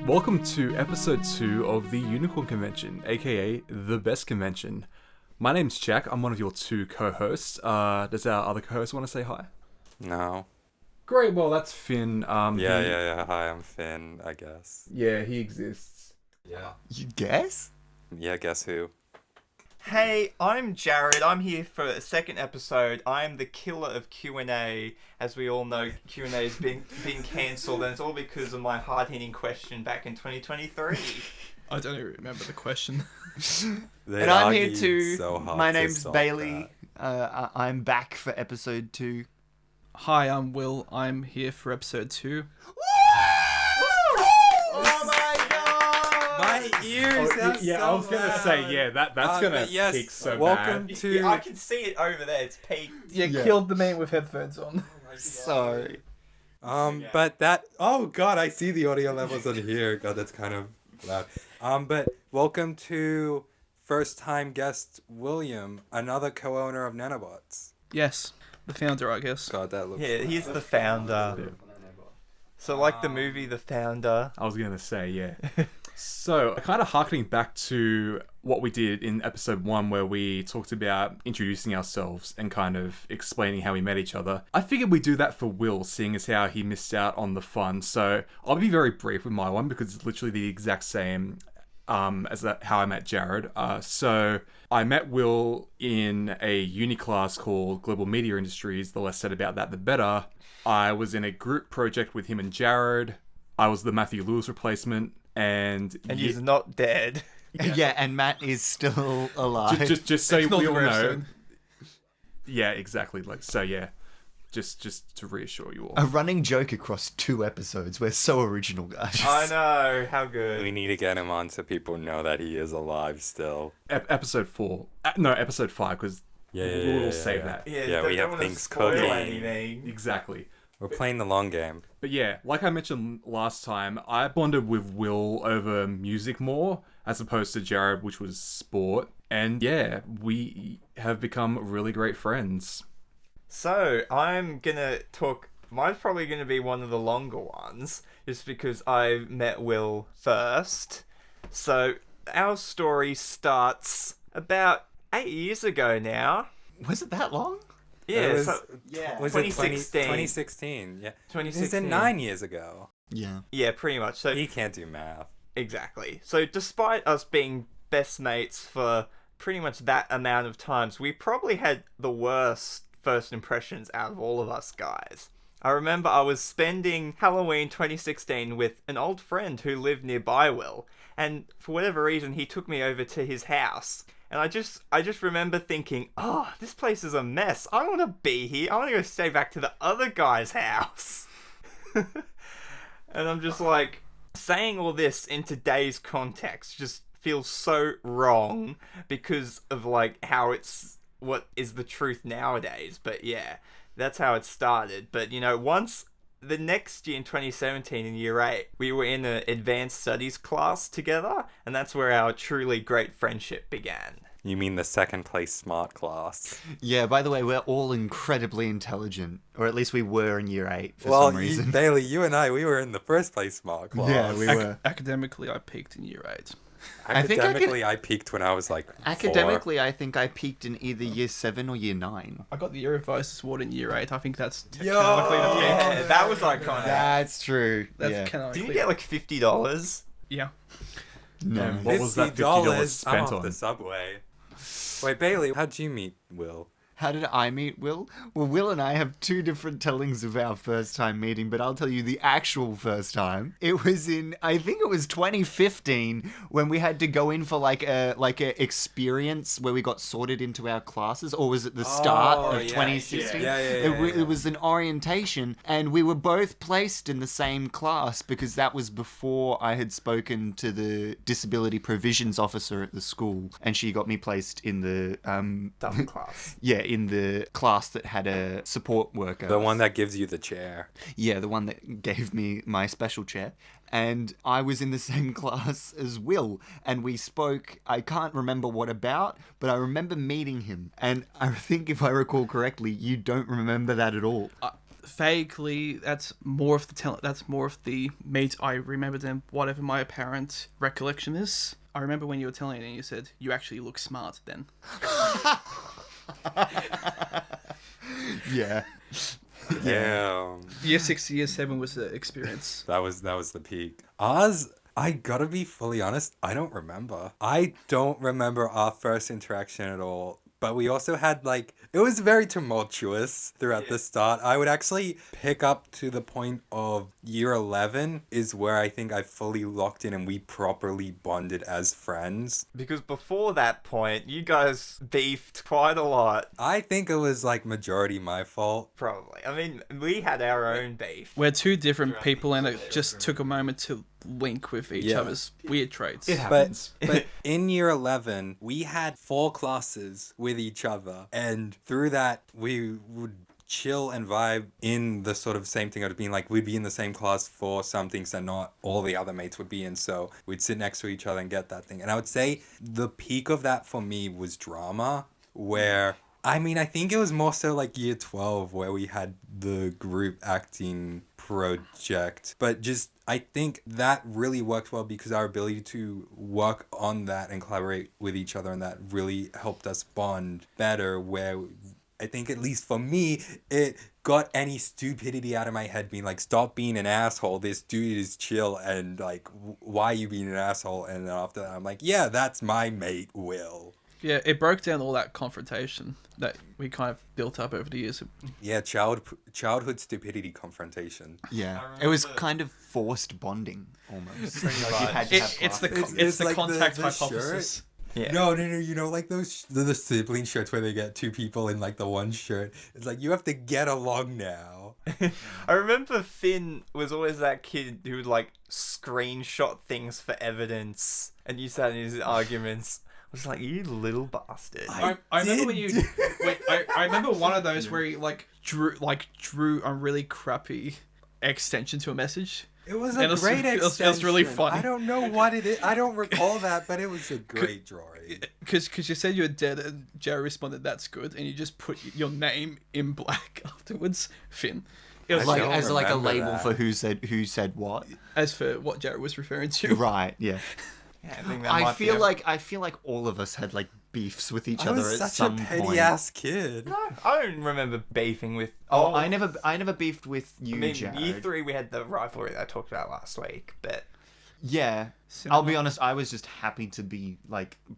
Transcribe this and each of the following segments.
Welcome to episode 2 of the Unicorn Convention, aka the best convention. My name's Jack, I'm one of your two co-hosts. Does our other co-host want to say hi? No. Great, well that's Finn. Yeah. Hi, I'm Finn, I guess. Yeah, he exists. Yeah. You guess? Yeah, guess who? Hey, I'm Jared. I'm here for a second episode. I'm the killer of Q&A. As we all know, Q&A has been cancelled, and it's all because of my hard-hitting question back in 2023. I don't even remember the question. And I'm here too. So My name's Bailey. I'm back for episode 2. Hi, I'm Will. I'm here for episode 2. Oh my god! My ears! I was gonna say, yeah, that's gonna peak so welcome bad. to... I can see it over there. It's peaked. Yeah, killed the man with headphones on. Sorry. But that... Oh god, I see the audio levels on here. God, that's kind of loud. But welcome to first-time guest William, another co-owner of Nanobots. Yes, the founder, I guess. God, that looks... Yeah, he's the founder. Yeah. So like the movie The Founder. I was gonna say, yeah. So, kind of harkening back to what we did in episode 1 where we talked about introducing ourselves and kind of explaining how we met each other. I figured we'd do that for Will, seeing as how he missed out on the fun. So, I'll be very brief with my one because it's literally the exact same as how I met Jared. So, I met Will in a uni class called Global Media Industries. The less said about that, the better. I was in a group project with him and Jared. I was the Matthew Lewis replacement. And he's not dead. Yeah, and Matt is still alive. Just so we all know. Soon. Yeah, exactly. Just to reassure you all. A running joke across 2 episodes. We're so original, guys. I know, how good. We need to get him on so people know that he is alive still. Episode 4. No, episode 5, because we'll save that. Yeah, we have things spoil cooking. anything. Exactly. We're playing the long game. But yeah, like I mentioned last time, I bonded with Will over music more, as opposed to Jared, which was sport. And yeah, we have become really great friends. So, I'm gonna talk... Mine's probably gonna be one of the longer ones, just because I met Will first. So, our story starts about 8 years ago now. Was it that long? Yeah, was, so, was 2016. 2016, yeah. 2016. It's 9 years ago. Yeah. Yeah, pretty much. So He can't do math. exactly. So despite us being best mates for pretty much that amount of times, we probably had the worst first impressions out of all of us guys. I remember I was spending Halloween 2016 with an old friend who lived nearby Will, and for whatever reason he took me over to his house. And I just remember thinking, oh, this place is a mess. I don't want to be here. I want to go stay back to the other guy's house. And I'm just like, saying all this in today's context just feels so wrong because of like how it's what is the truth nowadays. But yeah, that's how it started. But you know, once the next year in 2017 in year 8, we were in an advanced studies class together, and that's where our truly great friendship began. You mean the second place smart class? Yeah, by the way, we're all incredibly intelligent. Or at least we were in year 8 for some reason. Bailey, you and I, we were in the first place smart class. Yeah, we were. Academically, I peaked in year 8. Academically, I peaked when I was like 4. Academically, I think I peaked in either year 7 or year 9. I got the Year Advisors Award in year 8. I think that's Yo! canonically the peak. Yeah, that was iconic. That's true. That's yeah. canonically. Did you get like $50? Yeah. No. What was that $50 spent I'm off on? the subway. Wait, Bailey, how'd you meet Will? How did I meet Will? Well, Will and I have 2 different tellings of our first time meeting, but I'll tell you the actual first time. It was I think it was 2015 when we had to go in for like a experience where we got sorted into our classes, or was it the start of 2016? Yeah. It was an orientation, and we were both placed in the same class because that was before I had spoken to the disability provisions officer at the school, and she got me placed in the Dumb class. Yeah, in the class that had a support worker. The one that gives you the chair. Yeah, the one that gave me my special chair. And I was in the same class as Will, and we spoke, I can't remember what about, but I remember meeting him. And I think if I recall correctly, you don't remember that at all. Vaguely, that's more of the meat I remember than whatever my apparent recollection is. I remember when you were telling it and you said, you actually look smart then. Yeah. Yeah. Year 6 to year 7 was the experience. That was the peak. Oz, I gotta be fully honest, I don't remember. I don't remember our first interaction at all. But we also had it was very tumultuous throughout the start. I would actually pick up to the point of year 11 is where I think I fully locked in and we properly bonded as friends. Because before that point, you guys beefed quite a lot. I think it was majority my fault. Probably. I mean, we had our own beef. We're two different people and it just took a moment to link with each Yeah. other's weird traits. It happens. But in year 11, we had 4 classes with each other. And through that, we would chill and vibe in the sort of same thing. It would be we'd be in the same class for some things that not all the other mates would be in. So we'd sit next to each other and get that thing. And I would say the peak of that for me was drama, where... I mean, I think it was more so year 12 where we had the group acting project. But just, I think that really worked well because our ability to work on that and collaborate with each other, and that really helped us bond better, where I think, at least for me, it got any stupidity out of my head, being stop being an asshole, this dude is chill, and why are you being an asshole? And then after that, I'm yeah, that's my mate, Will. Yeah, it broke down all that confrontation that we kind of built up over the years. Yeah, childhood stupidity confrontation. Yeah. It was kind of forced bonding, almost. You had to have It's the It's the like contact the hypothesis. Yeah. No, you know, those the sibling shirts where they get 2 people in the one shirt. It's you have to get along now. I remember Finn was always that kid who would screenshot things for evidence and use that in his arguments. I was you little bastard. I remember when you wait. I remember one of those where he drew a really crappy extension to a message. It was And a great extension. It was really funny. I don't know what it is. I don't recall that, but it was a great drawing. Because you said you were dead and Jerry responded, "That's good," and you just put your name in black afterwards, Finn. It was I don't as a remember label that. for who said what. as for what Jerry was referring to. Right. Yeah. Yeah, I think that I might be feel like all of us had beefs with each I other was at such some a petty point. ass kid. I don't remember beefing with... Oh, I never beefed with you, I mean, Jared. year 3 we had the rivalry that I talked about last week, but... Yeah. I'll be honest, I was just happy to be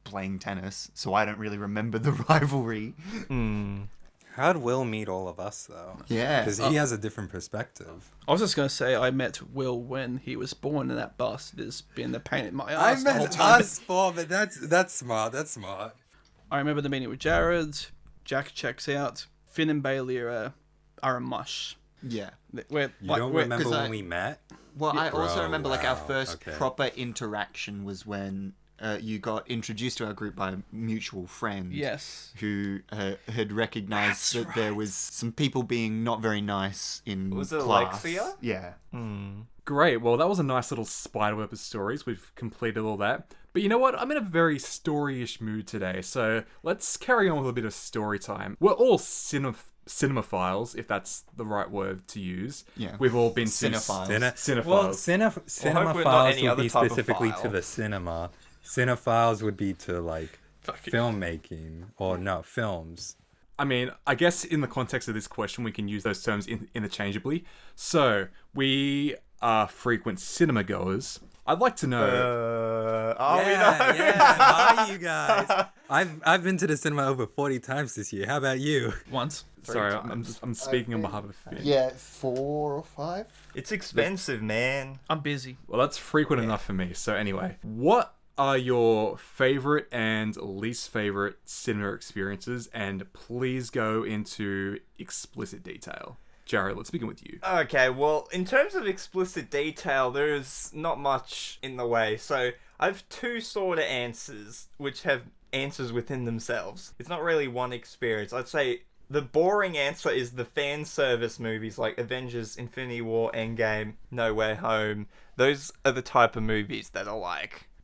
playing tennis, so I don't really remember the rivalry. How'd Will meet all of us, though? Yeah. Because he has a different perspective. I was just gonna say I met Will when he was born, and that bastard has been a pain in my I ass the whole meant time. us 4, but that's smart. That's smart. I remember the meeting with Jared. Jack checks out. Finn and Bailey are a mush. Yeah. We're, You don't remember 'cause when I- we met? Well, I also Bro, remember our wow, first okay. proper interaction was when you got introduced to our group by a mutual friend. Yes. Who had recognized that there was some people being not very nice in Was it class. Alexia? Yeah. Great. Well, that was a nice little spiderweb of stories. We've completed all that. But you know what? I'm in a very story-ish mood today, so let's carry on with a bit of story time. We're all cinemaphiles, if that's the right word to use. Yeah. We've all been Cinephiles. Cinephiles. Well, we're not cinemaphiles any would other be type of specifically file. to the cinema. Cinephiles would be to Fuck it. filmmaking or no films. I mean, I guess in the context of this question, we can use those terms interchangeably. So, we are frequent cinema goers. I'd like to know... Are we yeah, not? yeah. Are you guys? I've been to the cinema over 40 times this year. How about you? Once. Sorry, times. I'm speaking on behalf of Finn. Yeah, 4 or 5. It's expensive, man. I'm busy. Well, that's frequent enough for me. So anyway, what are your favorite and least favorite cinema experiences? And please go into explicit detail. Jared, let's begin with you. Okay, well, in terms of explicit detail, there's not much in the way. So I have 2 sort of answers, which have answers within themselves. It's not really one experience. I'd say the boring answer is the fan service movies like Avengers, Infinity War, Endgame, No Way Home. Those are the type of movies that are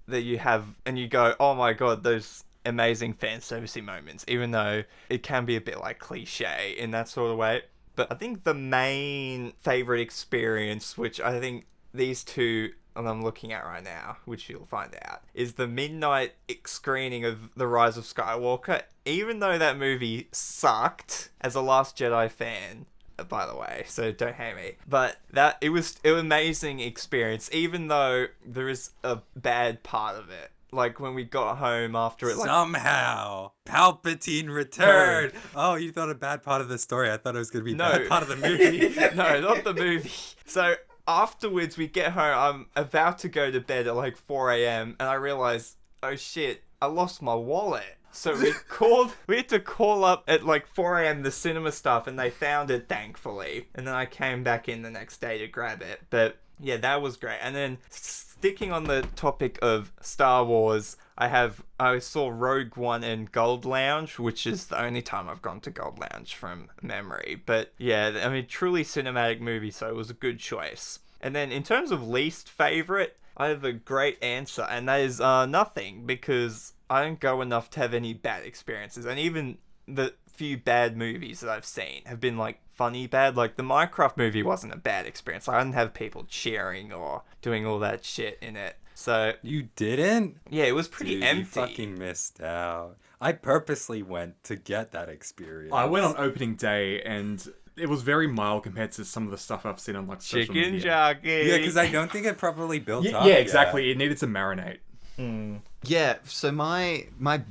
that you have and you go, oh my god, those amazing fan servicey moments, even though it can be a bit cliche in that sort of way. But I think the main favorite experience, which I think these two, and I'm looking at right now, which you'll find out, is the midnight screening of The Rise of Skywalker. Even though that movie sucked, as a Last Jedi fan, by the way, so don't hate me, but it was an amazing experience, even though there is a bad part of it. Like when we got home after it, like Somehow, Palpatine returned. Oh, you thought a bad part of the story. I thought it was going to be a bad part of the movie. No, not the movie. So afterwards, we get home. I'm about to go to bed at like 4 a.m. and I realize, oh shit, I lost my wallet. So we had to call up at like 4 a.m. the cinema staff, and they found it, thankfully. And then I came back in the next day to grab it. But yeah, that was great. And then sticking on the topic of Star Wars, I saw Rogue One and Gold Lounge, which is the only time I've gone to Gold Lounge from memory. But yeah, I mean, truly cinematic movie, so it was a good choice. And then in terms of least favorite, I have a great answer, and that is nothing, because I don't go enough to have any bad experiences. And even the few bad movies that I've seen have been like funny bad. Like the Minecraft movie wasn't a bad experience. I didn't have people cheering or doing all that shit in it. So You didn't? yeah, it was pretty Dude, empty. you fucking missed out. I purposely went to get that experience. I went on opening day and it was very mild compared to some of the stuff I've seen on like social Chicken media. jockey. Yeah, because I don't think it properly built up. Yeah, exactly. It needed to marinate. Yeah, so my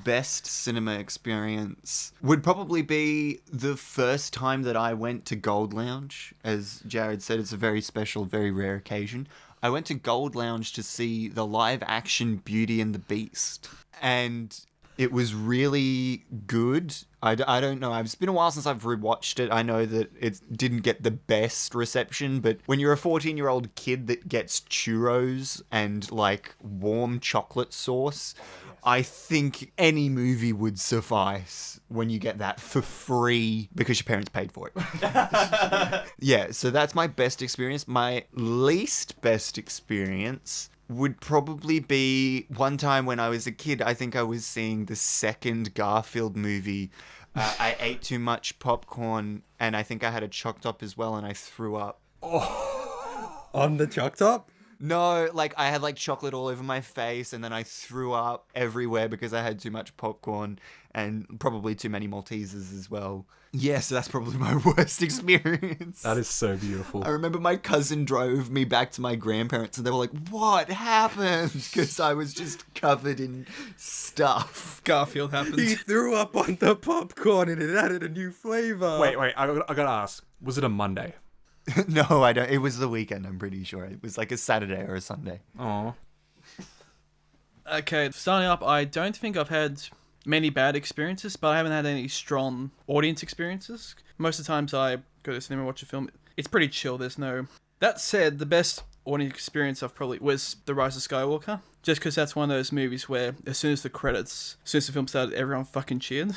best cinema experience would probably be the first time that I went to Gold Lounge. As Jared said, it's a very special, very rare occasion. I went to Gold Lounge to see the live action Beauty and the Beast. And it was really good. I don't know. It's been a while since I've rewatched it. I know that it didn't get the best reception, but when you're a 14-year-old kid that gets churros and like warm chocolate sauce, I think any movie would suffice when you get that for free because your parents paid for it. Yeah, so that's my best experience. My least best experience would probably be one time when I was a kid. I think I was seeing the second Garfield movie. I ate too much popcorn, and I think I had a Choc Top as well, and I threw up. On the Choc Top? No, like I had like chocolate all over my face, and then I threw up everywhere because I had too much popcorn and probably too many Maltesers as well. Yeah, so that's probably my worst experience. That is so beautiful. I remember my cousin drove me back to my grandparents, and they were like, "What happened?" Because I was just covered in stuff. Garfield He happens. threw up on the popcorn and it added a new flavor. Wait, I gotta ask. Was it a Monday? No, I don't. It was the weekend, I'm pretty sure. It was like a Saturday or a Sunday. Oh. Okay, starting up, I don't think I've had many bad experiences, but I haven't had any strong audience experiences. Most of the times I go to the cinema and watch a film, it's pretty chill. There's no... That said, the best audience experience I've probably was The Rise of Skywalker. Just because that's one of those movies where as soon as the film started, everyone fucking cheered.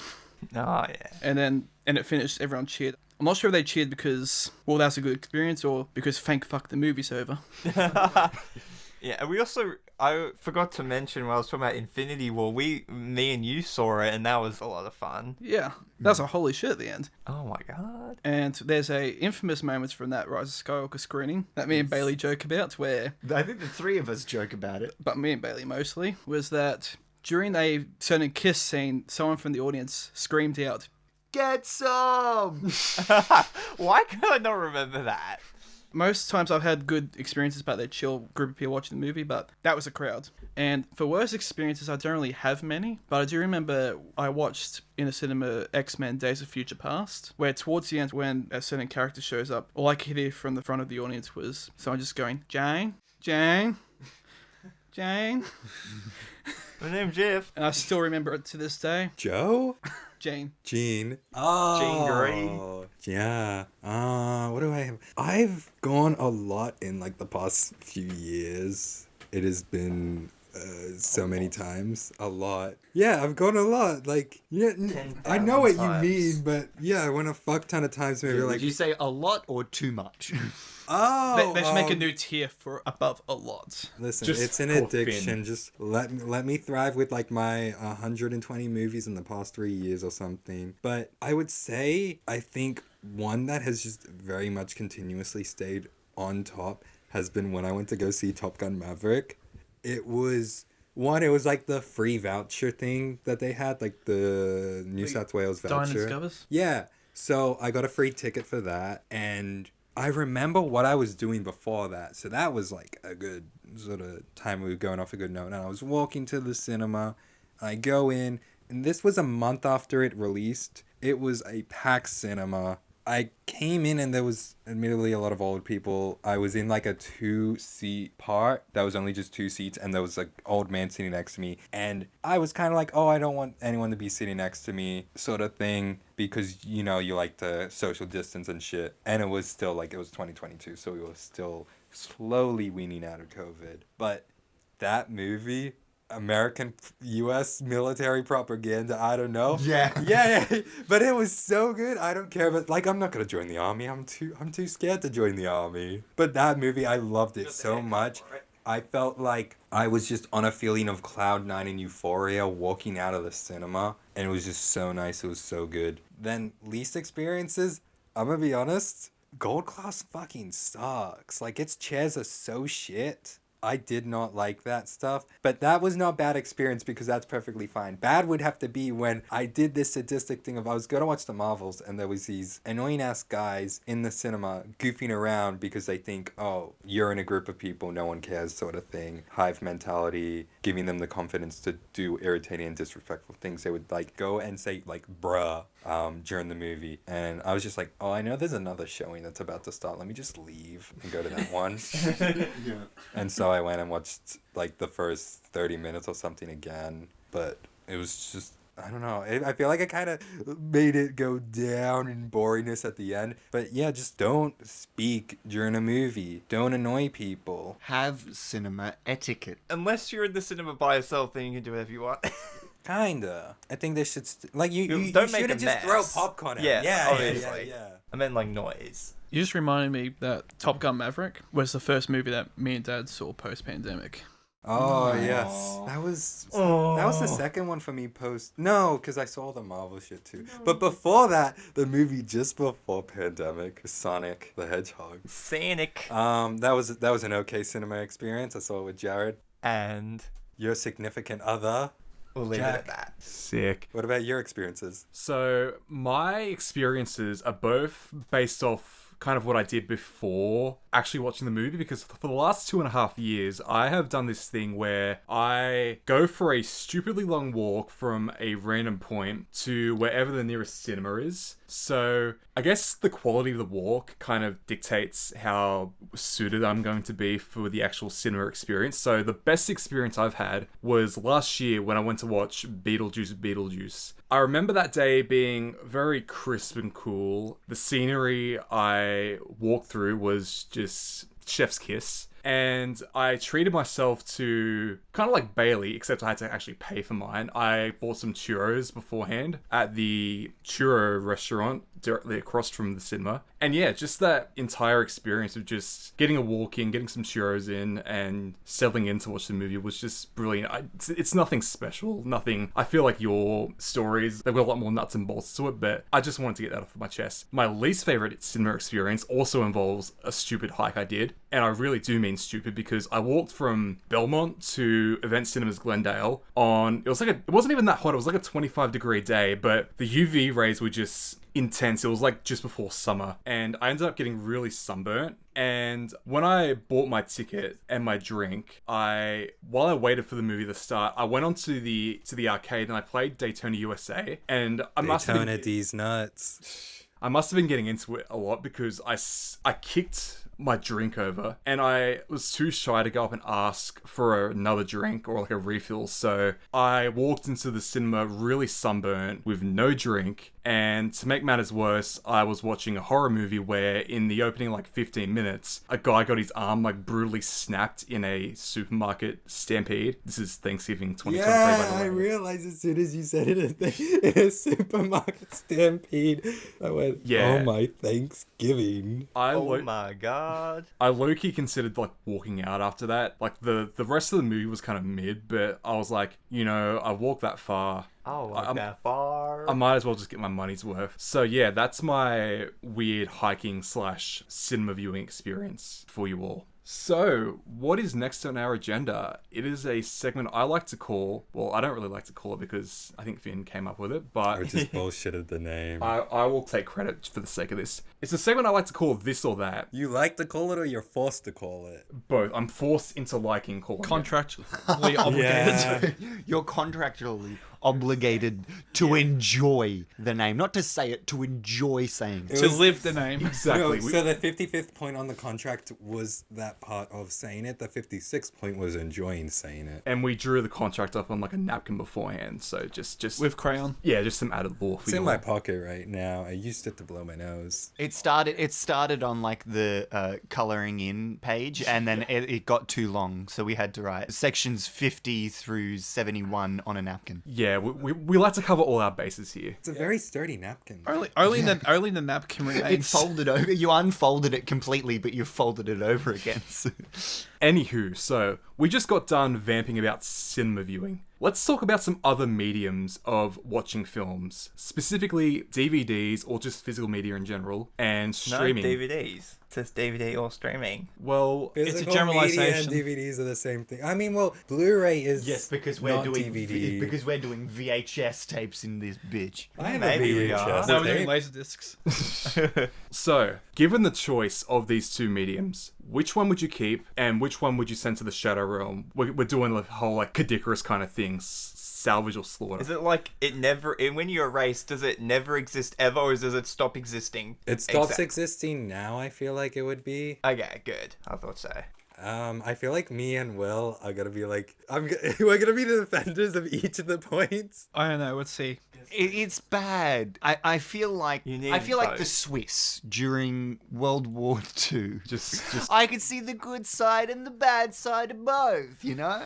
Oh, yeah. And it finished, everyone cheered. I'm not sure if they cheered because, well, that's a good experience, or because thank fuck the movie's over. Yeah, and I forgot to mention when I was talking about Infinity War, me and you saw it, and that was a lot of fun. Yeah, that's a holy shit at the end. Oh my god. And there's a infamous moment from that Rise of Skywalker screening that me and Bailey joke about, where, I think the three of us joke about it. but me and Bailey mostly, was that during a certain kiss scene, someone from the audience screamed out, Get some! Why can I not remember that? most times I've had good experiences about that chill group of people watching the movie, but that was a crowd. And for worst experiences, I don't really have many, but I do remember I watched in a cinema X-Men Days of Future Past, where towards the end when a certain character shows up, all I could hear from the front of the audience was someone just going, Jane, Jane, Jane. My name's Jeff. And I still remember it to this day. Joe? Jane. Jean. Oh. Jean Grey. Yeah. What do I have? I've gone a lot in like the past few years. It has been so many times. A lot. Yeah, I've gone a lot. Like, yeah, I know what you 10,000 mean, but yeah, I went a fuck ton of times. Maybe Would like, you say a lot or too much? oh, They should make a new tier for above a lot. listen, Just it's an for addiction. Finn. Just let me thrive with like my 120 movies in the past 3 years or something. But I would say I think one that has just very much continuously stayed on top has been when I went to go see Top Gun Maverick. It was like the free voucher thing that they had, like the New South Wales Dine and voucher. Discovers? Yeah. So I got a free ticket for that, and I remember what I was doing before that. So that was like a good sort of time we were going off a good note. And I was walking to the cinema. I go in, and this was a month after it released. It was a packed cinema. I came in and there was admittedly a lot of old people. I was in like a 2-seat part. That was only just 2 seats, and there was like old man sitting next to me. And I was kind of like, oh, I don't want anyone to be sitting next to me, sort of thing, because you know you like to social distance and shit. And it was still like it was 2022, so we were still slowly weaning out of COVID. But that movie, American U.S. military propaganda, I don't know. Yeah, but it was so good. I don't care, but like I'm not gonna join the army. I'm too scared to join the army. But that movie, I loved it so much. I felt like I was just on a feeling of cloud nine and euphoria walking out of the cinema, and it was just so nice. It was so good. Then least experiences, I'm gonna be honest, Gold Class fucking sucks. Like its chairs are so shit. I did not like that stuff, but that was not bad experience because that's perfectly fine. Bad would have to be when I did this sadistic thing of I was gonna watch the Marvels and there was these annoying ass guys in the cinema goofing around because they think, oh, you're in a group of people, no one cares sort of thing. Hive mentality, giving them the confidence to do irritating and disrespectful things. They would like go and say like bruh during the movie, and I was just like, oh, I know there's another showing that's about to start, let me just leave and go to that one. And so I went and watched like the first 30 minutes or something again, but it was just, I don't know, I feel like I kind of made it go down in boringness at the end. But yeah, just don't speak during a movie, don't annoy people. Have cinema etiquette. Unless you're in the cinema by yourself, then you can do whatever you want. Kinda. I think they should like you Don't make shouldn't a just throw mess. popcorn at Yeah, it. Yeah, obviously. yeah. I meant like noise. You just reminded me that Top Gun Maverick was the first movie that me and Dad saw post-pandemic. Oh yes, that was the second one for me post. No, because I saw the Marvel shit too. But before that, the movie just before pandemic, Sonic the Hedgehog. Scenic. That was an okay cinema experience. I saw it with Jared, And your significant other. we'll leave Jack. it at that. Sick. What about your experiences? So my experiences are both based off kind of what I did before actually watching the movie, because for the last 2.5 years I have done this thing where I go for a stupidly long walk from a random point to wherever the nearest cinema is. So I guess the quality of the walk kind of dictates how suited I'm going to be for the actual cinema experience. So the best experience I've had was last year when I went to watch Beetlejuice. I remember that day being very crisp and cool. The scenery I walked through was just chef's kiss. And I treated myself to kind of like Bailey, except I had to actually pay for mine. I bought some churros beforehand at the churro restaurant directly across from the cinema. And yeah, just that entire experience of just getting a walk in, getting some churros in, and settling in to watch the movie was just brilliant. It's nothing special, nothing. I feel like your stories, they've got a lot more nuts and bolts to it, but I just wanted to get that off my chest. My least favorite cinema experience also involves a stupid hike I did. And I really do mean stupid, because I walked from Belmont to Event Cinemas Glendale on, it wasn't even that hot, it was like a 25-degree day, but the UV rays were just intense. It was like just before summer, and I ended up getting really sunburnt. And when I bought my ticket and my drink, while I waited for the movie to start, I went onto the arcade and I played Daytona USA, and Daytona D's nuts. I must have been getting into it a lot because I kicked my drink over, and I was too shy to go up and ask for another drink or like a refill, so I walked into the cinema really sunburnt with no drink. And to make matters worse, I was watching a horror movie where in the opening like 15 minutes, a guy got his arm like brutally snapped in a supermarket stampede. This is Thanksgiving 2023, by Yeah, the way. I realized as soon as you said it in a supermarket stampede, I went, Yeah. oh my Thanksgiving. Oh my god. I low-key considered like walking out after that. Like the rest of the movie was kind of mid, but I was like, I walked that far. Oh, like that far. I might as well just get my money's worth. So yeah, that's my weird hiking / cinema viewing experience for you all. So, what is next on our agenda? It is a segment I like to call, well, I don't really like to call it because I think Finn came up with it, but Or just bullshitted the name. I will take credit for the sake of this. It's a segment I like to call This or That. You like to call it or you're forced to call it? Both. I'm forced into liking calling it. Contractually obligated. You're contractually obligated to enjoy the name, not to say it, to enjoy saying it. To live the name. Exactly. So the 55th point on the contract was that part of saying it. The 56th point was enjoying saying it. And we drew the contract up on like a napkin beforehand, so just With crayon. yeah, just some added lore for It's you in all. my pocket right now. I used it to blow my nose. It started on like the coloring in page, and then it got too long, so we had to write sections 50 through 71 on a napkin. Yeah, we like to cover all our bases here. It's a very sturdy napkin. Only the napkin It remains. folded over. You unfolded it completely, but you folded it over again. Anywho, so we just got done vamping about cinema viewing. Let's talk about some other mediums of watching films, specifically DVDs or just physical media in general, and No streaming. DVDs. It says DVD or streaming. Well, Physical generalization. media and DVDs are the same thing. I mean, well, Blu-ray is Yes, because not DVD. because we're doing VHS tapes in this bitch. I have Maybe a we are. VHS No, we're doing tape. laser discs. so given the choice of these two mediums, which one would you keep and which one would you send to the Shadow Realm? We're doing the whole like Kadikarus kind of thing, salvage or slaughter. Is it like when you erase, does it never exist ever, or does it stop existing? It stops Exact- existing now, I feel like it would be. Okay, good. I thought so. I feel like me and Will are gonna be like, we're gonna be the defenders of each of the points. I don't know. Let's see. It's bad. I feel like You need the both. Swiss during World War II. just I could see the good side and the bad side of both, you know?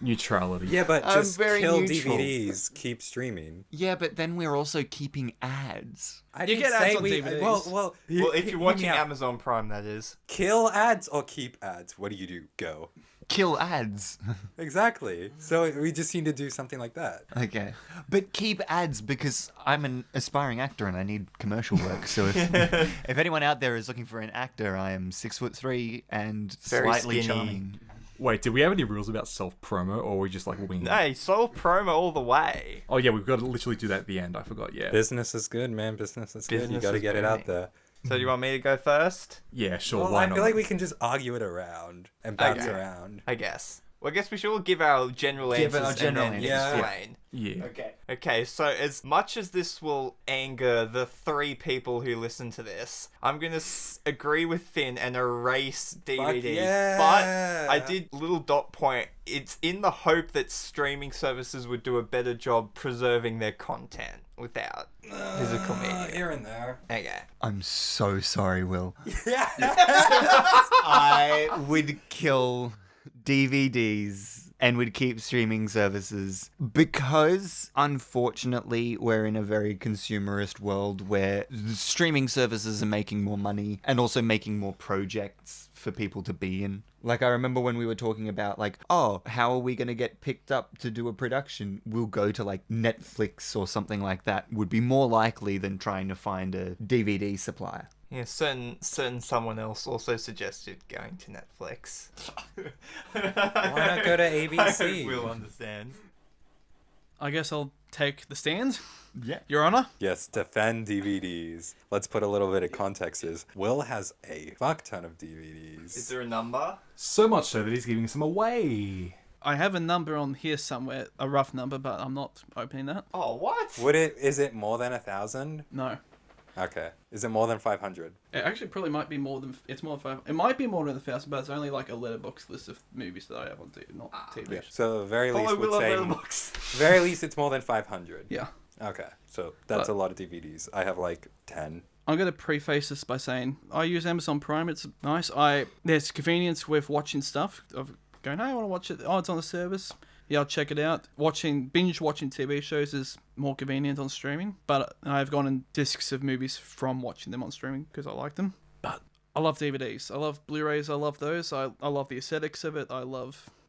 neutrality. Yeah, but I'm just very kill neutral. DVDs, keep streaming. Yeah, but then we're also keeping ads. I You didn't get ads say on DVDs. Well, Well, if hear you're me watching out. Amazon Prime, that is. Kill ads or keep ads. What do? Go. Kill ads. Exactly. So we just need to do something like that. Okay. But keep ads because I'm an aspiring actor and I need commercial work. So if anyone out there is looking for an actor, I am 6'3" and Very slightly skinny. charming. Wait, do we have any rules about self-promo, or are we just like winging it? Hey, soul promo all the way. Oh yeah, we've got to literally do that at the end. I forgot, yeah. Business is good, man. Business is good. You Business got to is get it out booming. there. So do you want me to go first? Yeah, sure, Well, why I not? feel like we can just argue it around and bounce Okay. around. I guess. Well, I guess we should all give our general Give answers our general and then answers. explain. Yeah. Okay. Okay, so as much as this will anger the 3 people who listen to this, I'm going to agree with Finn and erase DVDs. yeah. But I did little dot point. It's in the hope that streaming services would do a better job preserving their content without physical media. Here and there. Okay. I'm so sorry, Will. Yeah. I would kill DVDs and would keep streaming services because, unfortunately, we're in a very consumerist world where the streaming services are making more money and also making more projects for people to be in. Like, I remember when we were talking about, like, oh, how are we going to get picked up to do a production? We'll go to, like, Netflix or something like that would be more likely than trying to find a DVD supplier. Yeah, certain someone else also suggested going to Netflix. Why not go to ABC? We'll understand. I guess I'll take the stand. Yeah. Your Honor. Yes, defend DVDs. Let's put a little bit of context. Will has a fuck ton of DVDs. Is there a number? So much so that he's giving some away. I have a number on here somewhere, a rough number, but I'm not opening that. Oh, what? Is it more than 1,000? No. Okay. Is it more than 500? It actually probably might be more than... It's more than 5... It might be more than 1,000, but it's only like a letterbox list of movies that I have on TV, not TV. Yeah. So very least Follow would Will say... on Letterboxd. Very least it's more than 500. Yeah. Okay. So that's But- a lot of DVDs. I have like 10. I'm going to preface this by saying I use Amazon Prime. It's nice. There's convenience with watching stuff. Of going, hey, I want to watch it. Oh, it's on the service. Yeah, I'll check it out. Binge watching TV shows is more convenient on streaming. But I've gone in discs of movies from watching them on streaming because I like them. But I love DVDs. I love Blu-rays. I love those. I love the aesthetics of it.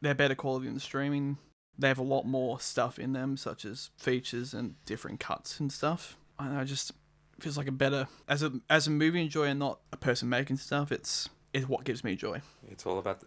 They're better quality than streaming. They have a lot more stuff in them, such as features and different cuts and stuff. And I just... feels like a better as a movie enjoyer, not a person making stuff. It's what gives me joy. It's all about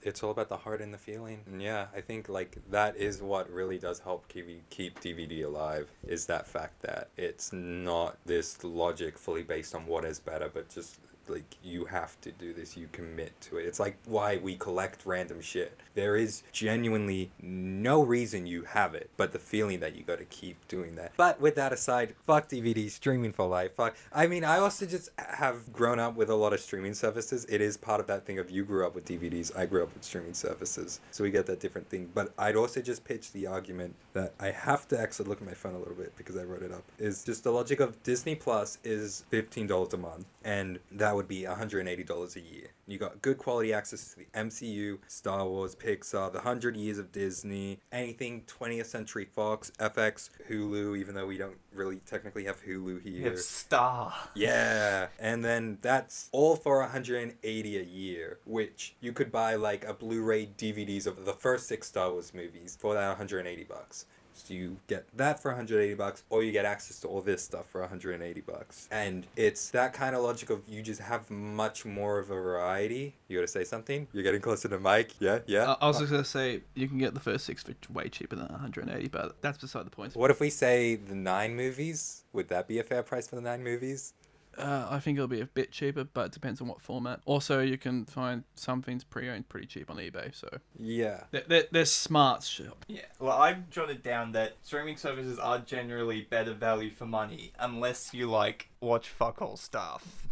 the heart and the feeling. And yeah, I think like that is what really does help keep DVD alive, is that fact that it's not this logic fully based on what is better, but just like you have to do this, you commit to it. It's like why we collect random shit. There is genuinely no reason you have it, but the feeling that you got to keep doing that. But with that aside, fuck DVD, streaming for life. Fuck. I mean, I also just have grown up with a lot of streaming services. It is part of that thing of you grew up with DVDs, I grew up with streaming services, so we get that different thing. But I'd also just pitch the argument that I have to actually look at my phone a little bit because I wrote it up, is just the logic of Disney Plus is $15 a month, and that would be $180 a year. You got good quality access to the MCU, Star Wars, Pixar, the 100 years of Disney, anything 20th Century Fox, FX, Hulu, even though we don't really technically have Hulu here. You have Star. Yeah, and then that's all for $180 a year, which you could buy like a Blu-ray DVDs of the first 6 Star Wars movies for that $180. So you get that for $180, or you get access to all this stuff for $180. And it's that kind of logic of you just have much more of a variety. You gotta say something? You're getting closer to Mike? Yeah? I was just going to say, you can get the first 6 for way cheaper than 180, but that's beside the point. What if we say the 9 movies? Would that be a fair price for the 9 movies? I think it'll be a bit cheaper, but it depends on what format. Also, you can find some things pre-owned pretty cheap on eBay, so... Yeah. They're smart shop. Yeah, well, I've jotted down that streaming services are generally better value for money, unless you, like, watch fuck all stuff.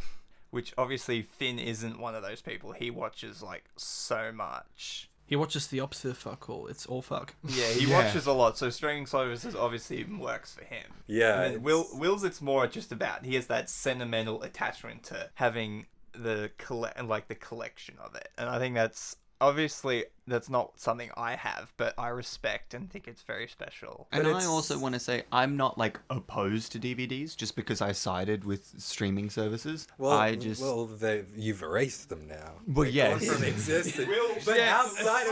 Which, obviously, Finn isn't one of those people. He watches, like, so much. He watches the opposite of fuck all. It's all fuck. Yeah, he watches a lot, so streaming services obviously works for him. Yeah. And then Will's, it's more just about, he has that sentimental attachment to having the collection of it. And I think that's... Obviously, that's not something I have, but I respect and think it's very special. And I also want to say I'm not like opposed to DVDs just because I sided with streaming services. You've erased them now. Well, They're yes. gone from existence. But outside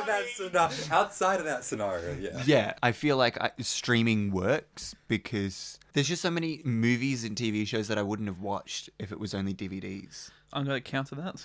of that scenario, yeah. Yeah, I feel like streaming works because there's just so many movies and TV shows that I wouldn't have watched if it was only DVDs. I'm going to counter that.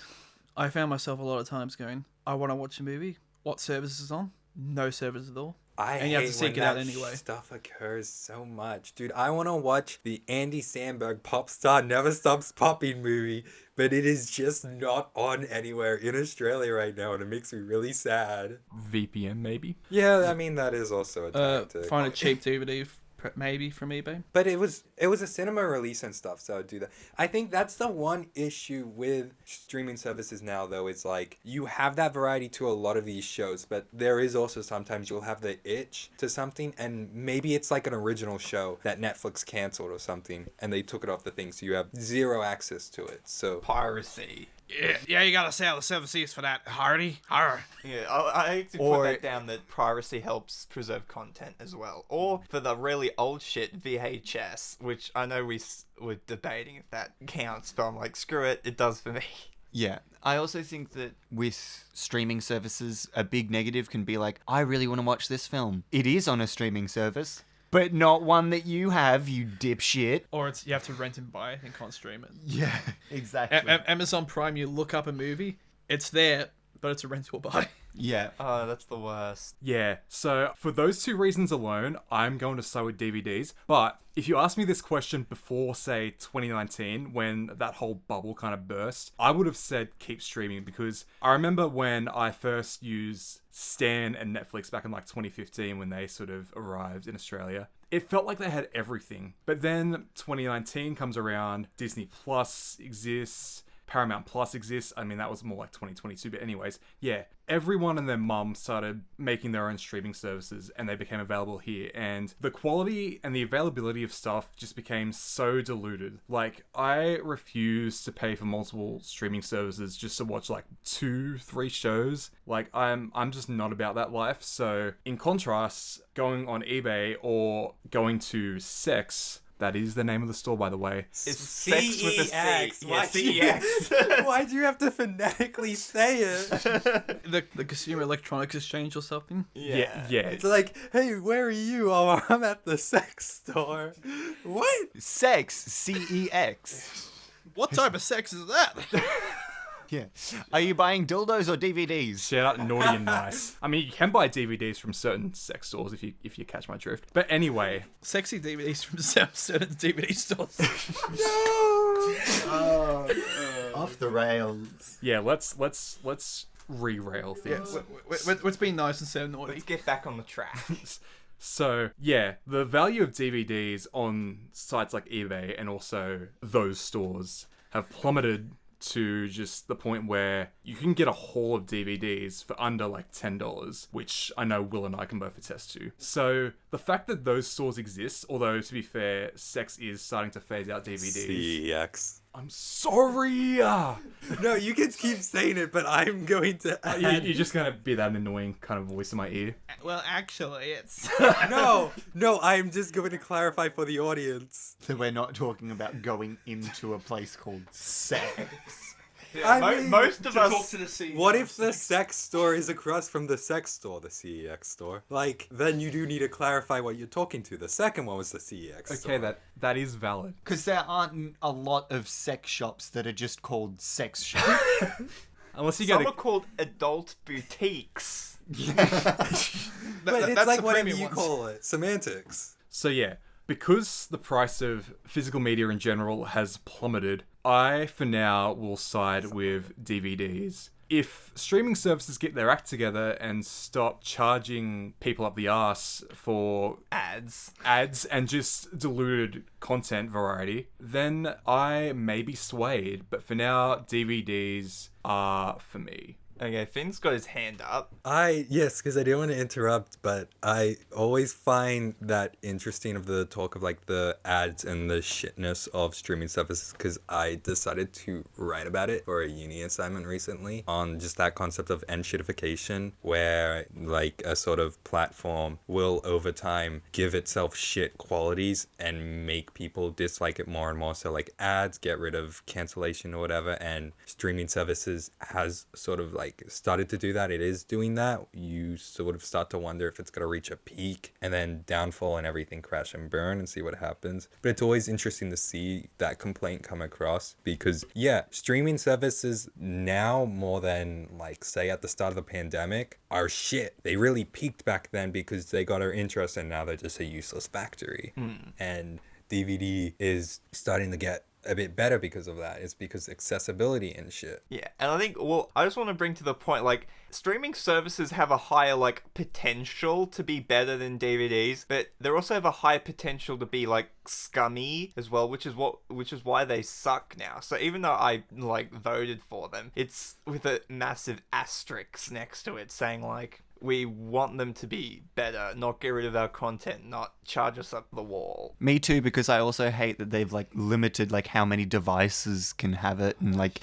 I found myself a lot of times going, I want to watch a movie. What service is on? No service at all. And you have to seek it out anyway. Stuff occurs so much, dude. I want to watch the Andy Samberg pop star Never Stops Popping movie, but it is just not on anywhere in Australia right now, and it makes me really sad. VPN maybe. Yeah, I mean that is also a tactic. Find a cheap DVD maybe from eBay. But it was a cinema release and stuff, so I'd do that. I think that's the one issue with streaming services now, though. It's like you have that variety to a lot of these shows, but there is also sometimes you'll have the itch to something, and maybe it's like an original show that Netflix canceled or something, and they took it off the thing, so you have zero access to it. So Piracy. Yeah, you gotta sell the 7 Cs for that, Hardy. Arr. Yeah, I hate to put that down that piracy helps preserve content as well. Or for the really old shit, VHS, which I know we were debating if that counts, but I'm like, screw it, it does for me. Yeah, I also think that with streaming services, a big negative can be like, I really want to watch this film. It is on a streaming service, but not one that you have, you dipshit. Or you have to rent and buy it and can't stream it. Yeah, exactly. Amazon Prime, you look up a movie, it's there, but it's a rent or buy. Yeah. Oh, that's the worst. Yeah, so for those two reasons alone, I'm going to side with DVDs. But if you asked me this question before, say, 2019, when that whole bubble kind of burst, I would have said keep streaming, because I remember when I first used Stan and Netflix back in like 2015 when they sort of arrived in Australia. It felt like they had everything. But then 2019 comes around, Disney Plus exists, Paramount Plus exists. I mean, that was more like 2022. But anyways, yeah, everyone and their mum started making their own streaming services and they became available here. And the quality and the availability of stuff just became so diluted. Like, I refuse to pay for multiple streaming services just to watch like 2-3 shows. Like, I'm just not about that life. So in contrast, going on eBay or going to Sex, that is the name of the store, by the way. It's sex with a C. CEX. Yeah, CEX. Why'd you have to phonetically say it? The Consumer Electronics Exchange or something. Yeah. It's like, hey, where are you? Oh, I'm at the sex store. What? Sex, CEX. What type of sex is that? Yeah. Are you buying dildos or DVDs? Shout out Naughty and Nice. I mean, you can buy DVDs from certain sex stores if you catch my drift. But anyway, Sexy DVDs from certain DVD stores. Off the rails. yeah, let's re-rail things. What's been nice and so naughty? Let's get back on the track. So, yeah, the value of DVDs on sites like eBay and also those stores have plummeted to just the point where you can get a haul of DVDs for under like $10, which I know Will and I can both attest to. So the fact that those stores exist, although to be fair, Sex is starting to phase out DVDs. CEX. I'm sorry. No, you can keep saying it, but I'm going to add... You're just gonna be that annoying kind of voice in my ear. Well, actually, it's... No, I'm just going to clarify for the audience. So we're not talking about going into a place called Sex. I mean, most of us. the scene. What if the sex store is across from the sex store, the CEX store? Like, then you do need to clarify what you're talking to. The second one was the CEX store. Okay, that is valid. Because there aren't a lot of sex shops that are just called sex shops. Unless you Some get are called adult boutiques. But it's that's like the whatever premium you ones. call it. Semantics. So yeah, because the price of physical media in general has plummeted, I, for now, will side with DVDs. If streaming services get their act together and stop charging people up the arse for Ads. and just diluted content variety, then I may be swayed. But for now, DVDs are for me. Okay, Finn's got his hand up. Yes, because I didn't want to interrupt, but I always find that interesting of the talk of like the ads and the shitness of streaming services, because I decided to write about it for a uni assignment recently on just that concept of end-shitification, where like a sort of platform will over time give itself shit qualities and make people dislike it more and more. So like ads get rid of cancellation or whatever, and streaming services has sort of like started to do that. It is doing that. You sort of start to wonder if it's going to reach a peak and then downfall and everything crash and burn and see what happens. But it's always interesting to see that complaint come across, because yeah, streaming services now more than like say at the start of the pandemic are shit. They really peaked back then because they got our interest, and now they're just a useless factory. And DVD is starting to get a bit better because of that. It's because accessibility and shit. Yeah, and I think, well, I just want to bring to the point, like, streaming services have a higher, like, potential to be better than DVDs, but they also have a higher potential to be, like, scummy as well, which is why they suck now. So even though I, like, voted for them, it's with a massive asterisk next to it saying, like, we want them to be better, not get rid of our content, not charge us up the wall. Me too, because I also hate that they've like limited like how many devices can have it, and like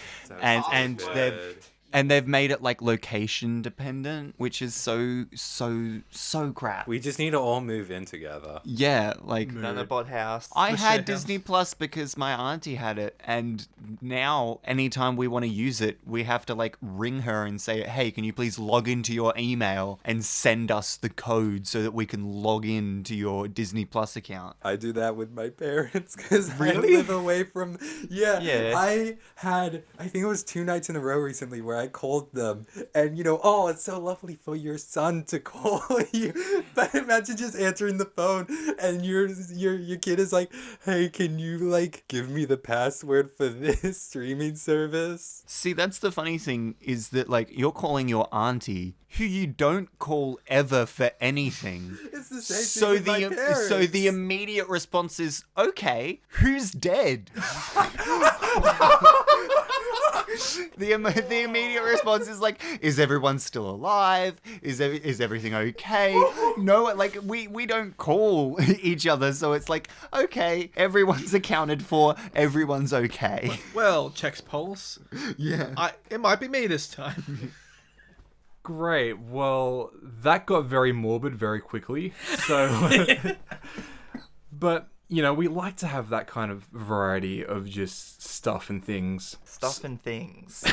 and they've made it like location dependent, which is so crap. We just need to all move in together. Yeah, like Nanobot house. I The had share Disney Plus because my auntie had it, and now anytime we want to use it, we have to like ring her and say, hey, can you please log into your email and send us the code so that we can log into your Disney Plus account. I do that with my parents because Really? I live away from... Yeah. Yeah. I think it was 2 nights in a row recently where I called them, and oh, it's so lovely for your son to call you. But imagine just answering the phone, and your kid is like, "Hey, can you like give me the password for this streaming service?" See, that's the funny thing is that like you're calling your auntie, who you don't call ever for anything. It's the same thing with my parents. So the immediate response is, okay, who's dead? The immediate response is like, is everyone still alive? Is everything okay? No, like we don't call each other, so it's like, okay, everyone's accounted for, everyone's okay. Well, checks pulse. Yeah. It might be me this time. Great. Well, that got very morbid very quickly. So, but we like to have that kind of variety of just stuff and things. Stuff and things.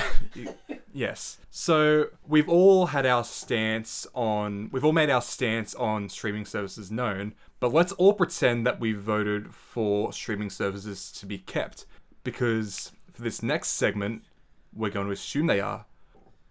Yes. So we've all made our stance on streaming services known, but let's all pretend that we voted for streaming services to be kept, because for this next segment, we're going to assume they are.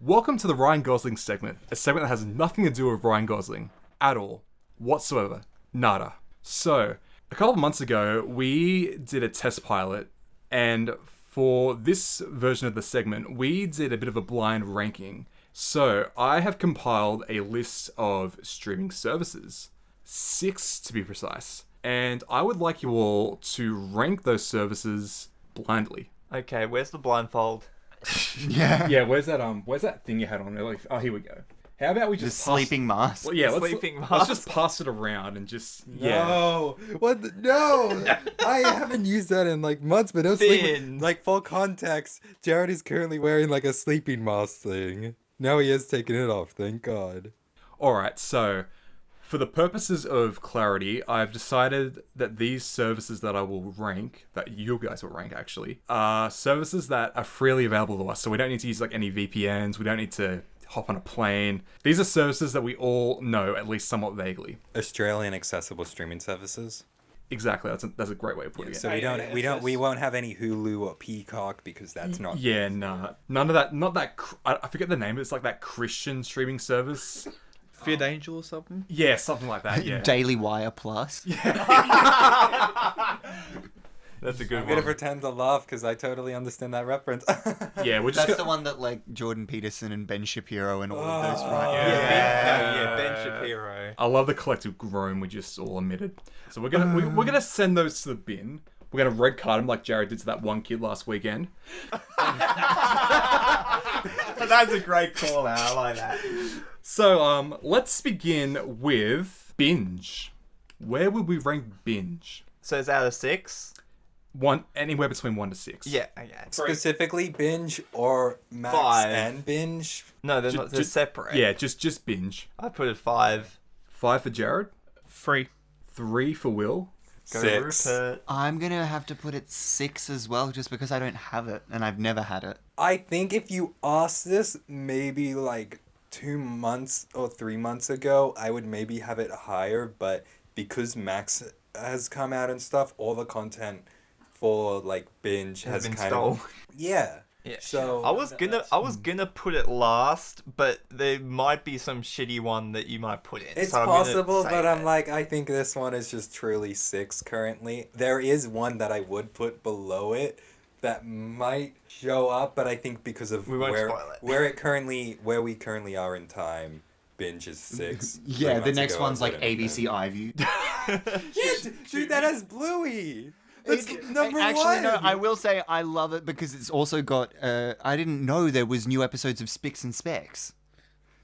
Welcome to the Ryan Gosling segment, a segment that has nothing to do with Ryan Gosling at all, whatsoever, nada. So, a couple of months ago, we did a test pilot, and for this version of the segment, we did a bit of a blind ranking. So, I have compiled a list of streaming services, 6 to be precise, and I would like you all to rank those services blindly. Okay, where's the blindfold? Yeah. Yeah, where's that thing you had on? Like, oh, here we go. How about we The just sleeping mask. Well, yeah, Sleeping let's mask. just pass it around and just yeah. No, no, I haven't used that in like months. But no sleeping. Like full context, Jared is currently wearing like a sleeping mask thing. Now he has taken it off. Thank God. All right, so for the purposes of clarity, I've decided that these services that I will rank, that you guys will rank actually, are services that are freely available to us. So we don't need to use like any VPNs. We don't need to hop on a plane. These are services that we all know, at least somewhat vaguely. Australian accessible streaming services. Exactly, that's a great way of putting it. So we won't have any Hulu or Peacock because that's not. Yeah, nah, none of that. Not that. I forget the name. It's like that Christian streaming service. Fit Angel or something? Yeah, something like that. Yeah. Daily Wire Plus. That's a good I'm one. gonna pretend to laugh because I totally understand that reference. Yeah, we're just That's the one that like Jordan Peterson and Ben Shapiro and all of those, right? Yeah, Ben Shapiro. I love the collective groan we just all emitted. So we're gonna gonna send those to the bin. We're gonna red card them like Jared did to that one kid last weekend. That's a great call out. I like that. So let's begin with binge. Where would we rank binge? So it's out of 6? Anywhere between 1 to 6. Yeah, okay. Specifically binge or max 5. and binge. No, they're not. They're separate. Yeah, just binge. I put it 5. 5 for Jared. 3. 3 for Will. Go 6. Rupert. I'm gonna have to put it 6 as well, just because I don't have it and I've never had it. I think if you asked this maybe like 2 months or 3 months ago, I would maybe have it higher, but because Max has come out and stuff, all the content for like binge has been kind stolen. of yeah. Yeah. So I was gonna put it last, but there might be some shitty one that you might put in. it's so I'm gonna possible, say but I'm that. like, I think this one is just truly 6 currently. There is one that I would put below it that might show up, but I think because of We won't spoil it. where we currently are in time, binge is 6. Yeah, 3 the months next ago, one's I like wouldn't have ABC iView. been. Dude, that has Bluey. That's number Actually, one. no, I will say I love it because it's also got. I didn't know there was new episodes of Spicks and Specks,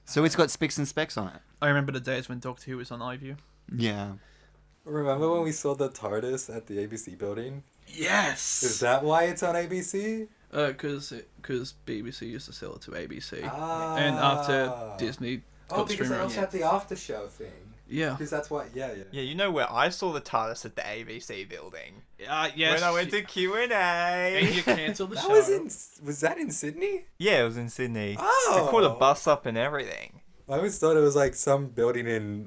so it's got Spicks and Specks on it. I remember the days when Doctor Who was on iView. Yeah. Remember when we saw the TARDIS at the ABC building? Yes! Is that why it's on ABC? Because BBC used to sell it to ABC. Ah. And after Disney got streaming rights. the after show thing. Yeah. Because that's what, yeah. Yeah, you know where I saw the TARDIS at the ABC building? Yes. When I went to Q&A. And you cancelled the That show. was that in Sydney? Yeah, it was in Sydney. Oh. They called a bus up and everything. I always thought it was like some building in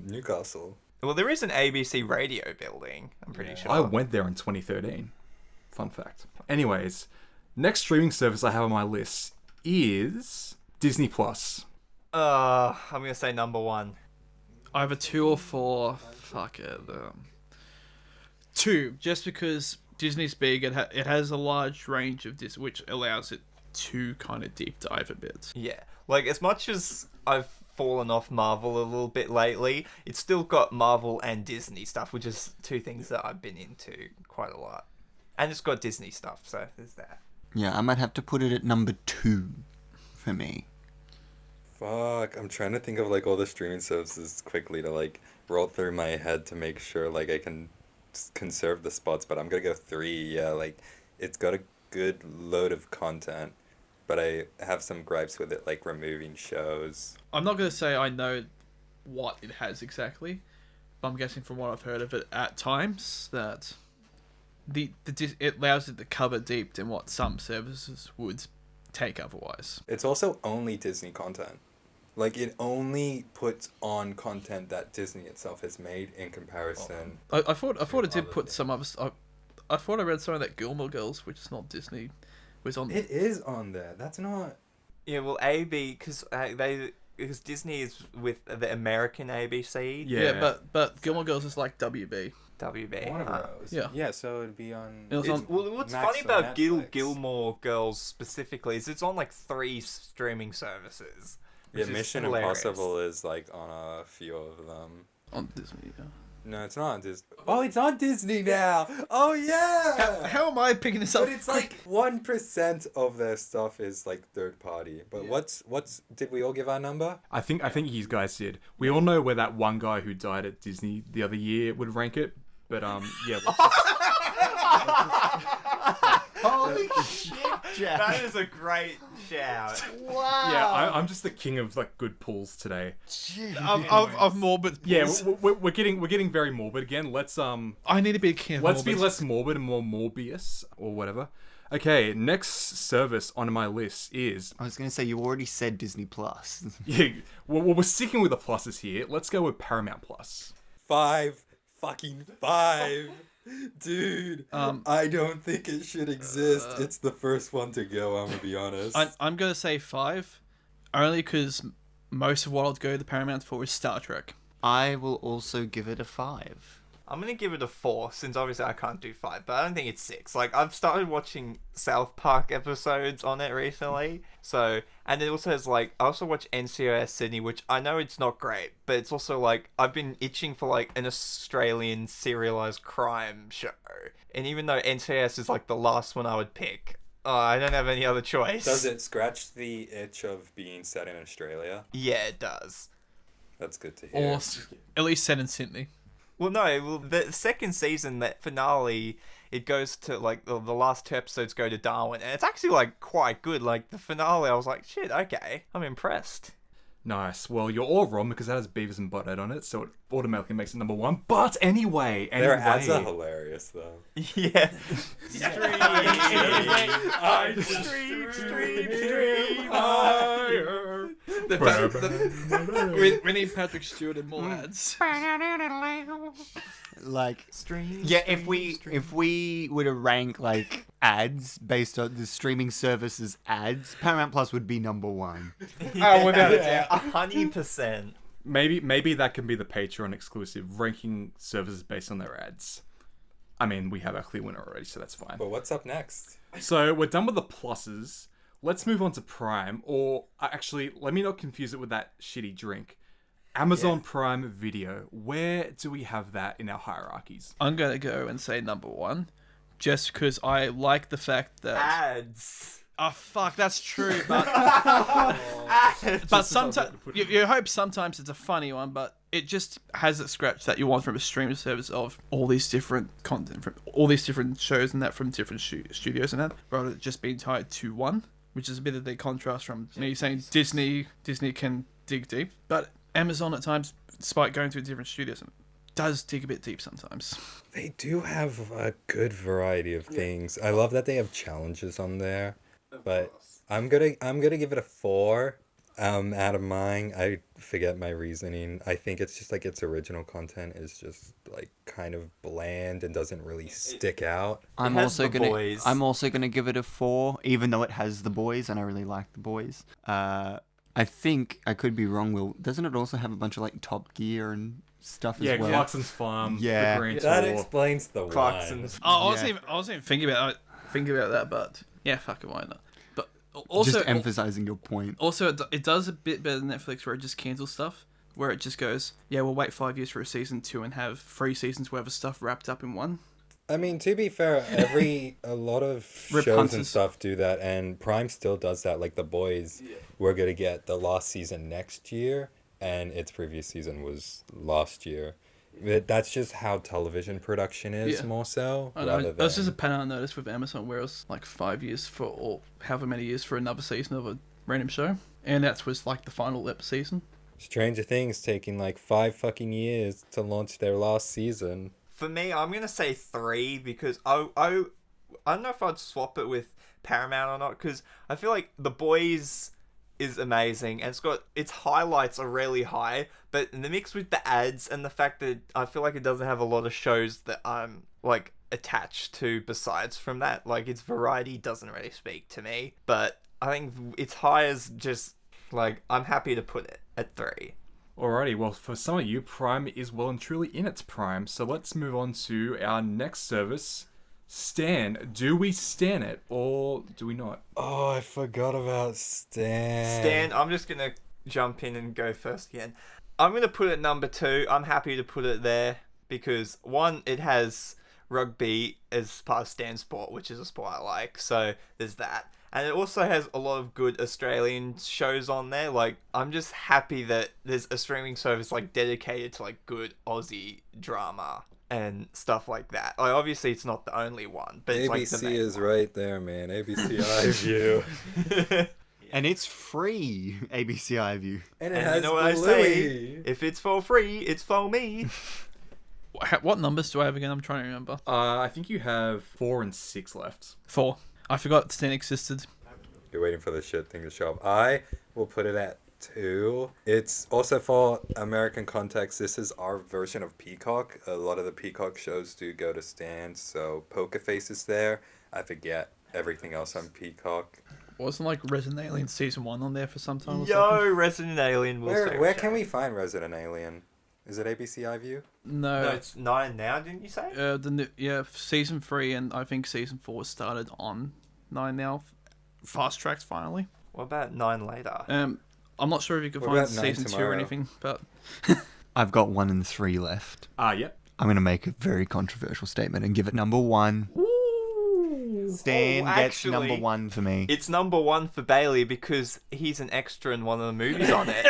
Newcastle. Well, there is an ABC radio building, I'm pretty sure. I went there in 2013. Fun fact. Anyways, next streaming service I have on my list is Disney Plus. I'm gonna say number 1. Either 2 or 4. Fuck it. 2, just because Disney's big. It has a large range of this, which allows it to kind of deep dive a bit. Yeah, like as much as I've fallen off Marvel a little bit lately, it's still got Marvel and Disney stuff, which is 2 things that I've been into quite a lot. And it's got Disney stuff, so there's that. Yeah, I might have to put it at number 2 for me. Fuck, I'm trying to think of like all the streaming services quickly to like roll through my head to make sure like I can conserve the spots, but I'm gonna go 3. Yeah, like it's got a good load of content, but I have some gripes with it, like removing shows. I'm not going to say I know what it has exactly, but I'm guessing from what I've heard of it at times that it allows it to cover deep than what some services would take otherwise. It's also only Disney content. Like it only puts on content that Disney itself has made in comparison. I thought it did put some other. I thought I read some of that Gilmore Girls, which is not Disney, was on. It is on there. That's not. Yeah, well, because Disney is with the American ABC. Yeah, but Gilmore Girls is like WB. WB. One of those. Yeah. Yeah, so it'd be on. It was on. Well, what's Max funny on about Netflix. Gilmore Girls specifically is it's on like 3 streaming services. Yeah, which is Mission hilarious. Impossible is like on a few of them. On Disney. Yeah. No, it's not on Disney. Oh, it's on Disney now. Oh yeah. How am I picking this up? But it's like 1% of their stuff is like third party. But what's did we all give our number? I think you guys did. We all know where that one guy who died at Disney the other year would rank it. But yeah. Holy shit, Jack. That is a great shout. Wow. Yeah, I'm just the king of like good pulls today. of morbid. Yeah, pulls. we're getting very morbid again. Let's I need to be a king. Of let's be morbid. less morbid and more Morbius or whatever. Okay, next service on my list is I was going to say, you already said Disney Plus. yeah. Well, we're sticking with the pluses here. Let's go with Paramount Plus. 5 fucking 5. Dude, I don't think it should exist. It's the first one to go, I'm gonna be honest. I'm gonna say 5, only because most of what I'd go to the Paramount for is Star Trek. I will also give it a 5. I'm gonna give it a 4, since obviously I can't do 5, but I don't think it's 6. Like, I've started watching South Park episodes on it recently, so, and it also has, like, I also watch NCIS Sydney, which I know it's not great, but it's also, like, I've been itching for, like, an Australian serialized crime show, and even though NCIS is, like, the last one I would pick, I don't have any other choice. Does it scratch the itch of being set in Australia? Yeah, it does. That's good to hear. Or at least set in Sydney. Well, no, well, the second season, that finale, it goes to, like, the last 2 episodes go to Darwin, and it's actually, like, quite good. Like, the finale, I was like, shit, okay, I'm impressed. Nice. Well, you're all wrong because it has Beavis and Butthead on it, so it automatically makes it number 1. But anyway. Their ads are hilarious, though. Yeah. Stream higher. We need Patrick Stewart and more ads. Like, yeah, if we were to rank like ads based on the streaming services ads, Paramount Plus would be number 1. Oh, without a doubt. 100%. Maybe that can be the Patreon exclusive, ranking services based on their ads. I mean, we have our clear winner already, so that's fine. But what's up next? So we're done with the pluses. Let's move on to Prime, or actually, let me not confuse it with that shitty drink. Amazon Prime Video. Where do we have that in our hierarchies? I'm gonna go and say number 1, just because I like the fact that. Ads. Oh fuck, that's true. But sometimes you hope sometimes it's a funny one, but it just has that scratch that you want from a streaming service of all these different content from all these different shows and that from different studios and that, rather than just being tied to one, which is a bit of the contrast from me saying Disney can dig deep, but Amazon at times, despite going through different studios, does dig a bit deep sometimes. They do have a good variety of things. I love that they have challenges on there. But I'm gonna give it a 4. Out of mine, I forget my reasoning. I think it's just like its original content is just like kind of bland and doesn't really stick out. I'm has also The gonna Boys. I'm also gonna give it a 4, even though it has The Boys, and I really like The Boys. I think I could be wrong. Will doesn't it also have a bunch of like Top Gear and stuff Yeah, as well? Clarkson's Farm, Yeah. the Grand That Tour. explains the Clarkson's. Oh, Yeah. I wasn't even thinking about that, but yeah, fuck it, why not? But also, Just emphasizing your point. also it does a bit better than Netflix, where it just cancels stuff. Where it just goes, yeah, we'll wait 5 years for a season 2 and have 3 seasons worth of stuff wrapped up in one. I mean, to be fair, a lot of Rip shows Hunters. and stuff do that, and Prime still does that. Like The Boys, we're gonna get the last season next year, and its previous season was last year. That's just how television production is, Yeah. more so. I know. Rather That's just a than pattern I noticed with Amazon, where it's like 5 years for, or however many years for another season of a random show, and that was like the final season. Stranger Things taking like 5 fucking years to launch their last season. For me, I'm gonna say 3 because I don't know if I'd swap it with Paramount or not, because I feel like The Boys is amazing and its highlights are really high, but in the mix with the ads and the fact that I feel like it doesn't have a lot of shows that I'm like attached to besides from that, like its variety doesn't really speak to me. But I think its high is just like, I'm happy to put it at 3. Alrighty, well, for some of you, Prime is well and truly in its prime. So let's move on to our next service, Stan. Do we stan it or do we not? Oh, I forgot about Stan. Stan, I'm just gonna jump in and go first again. I'm gonna put it number 2. I'm happy to put it there because 1, it has rugby as part of Stan Sport, which is a sport I like. So there's that. And it also has a lot of good Australian shows on there. Like, I'm just happy that there's a streaming service like dedicated to like good Aussie drama and stuff like that. Like, obviously it's not the only one, but it's like the ABC main is one. right there, man. ABC iView. And it's free, ABC iView. And it And has you know what I say? If it's for free, it's for me. What numbers do I have again? I'm trying to remember. I think you have 4 and 6 left. 4. I forgot Stan existed. You're waiting for the shit thing to show up. I will put it at 2. It's also for American context. This is our version of Peacock. A lot of the Peacock shows do go to Stan, so Poker Face is there. I forget everything else on Peacock. Wasn't like Resident Alien Season 1 on there for some time or Yo, something? Resident Alien was Where can we find Resident Alien? Is it ABC iView? No. No, it's 9 now, didn't you say? Season 3 and I think Season 4 started on 9 now. Fast tracked finally. What about 9 later? I'm not sure if you can What find about 9 Season 2 or tomorrow? anything, but I've got 1 and 3 left. Yep. I'm going to make a very controversial statement and give it number 1. Stan Oh, gets actually, number 1 for me. It's number 1 for Bailey because he's an extra in one of the movies on it.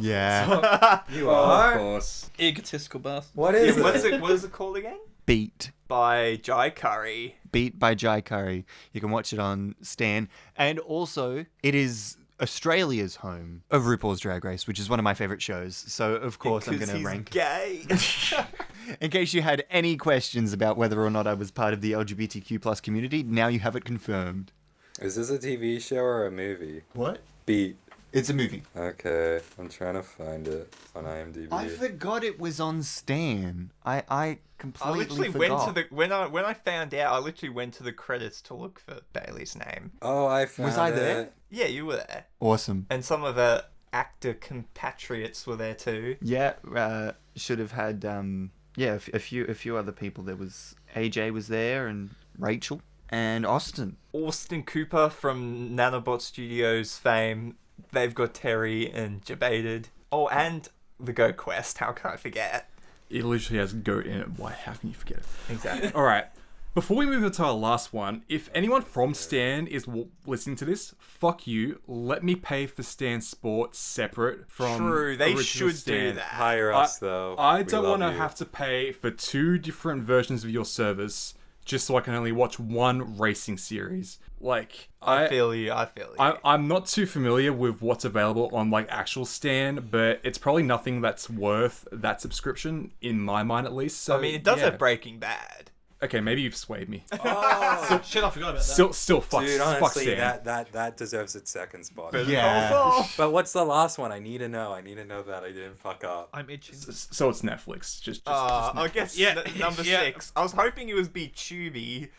Yeah. You Of course. egotistical bastard. What is Yeah, it? what is it called again? Beat. By Jai Curry. Beat by Jai Curry. You can watch it on Stan. And also, it is Australia's home of RuPaul's Drag Race, which is one of my favourite shows. So, of course, I'm Because going to he's rank. gay. In case you had any questions about whether or not I was part of the LGBTQ plus community, now you have it confirmed. Is this a TV show or a movie? What? Beat. It's a movie. Okay, I'm trying to find it on IMDb. I forgot it was on Stan. I I completely literally forgot. went to the when I found out, I literally went to the credits to look for Bailey's name. Oh, I found I it. there? Yeah, you were there, Awesome. and some of her actor compatriots were there too. Yeah, should have had a few other people. There was AJ was there and Rachel and Austin. Austin Cooper from Nanobot Studios fame. They've got Terry and Jebaited. Oh, and the Go Quest. How can I forget? It literally has goat in it. Why? How can you forget it? Exactly. All right. Before we move on to our last one, if anyone from Stan is listening to this, fuck you. Let me pay for Stan Sport separate from True, they original should do Stan. that. Hire us, though. I We don't love want to you. have to pay for 2 different versions of your service just so I can only watch one racing series. Like, I feel you. I'm not too familiar with what's available on like actual Stan, but it's probably nothing that's worth that subscription in my mind at least. So I mean, it does yeah. have Breaking Bad. Okay, maybe you've swayed me. Oh, Shit, I forgot about that. Still, fuck, dude, fuck honestly, Stan. that deserves its second spot. Yeah. But what's the last one? I need to know. I need to know that I didn't fuck up. I'm itching. So it's Netflix. Just I guess Yeah, number yeah. 6. I was hoping it would be Tubi.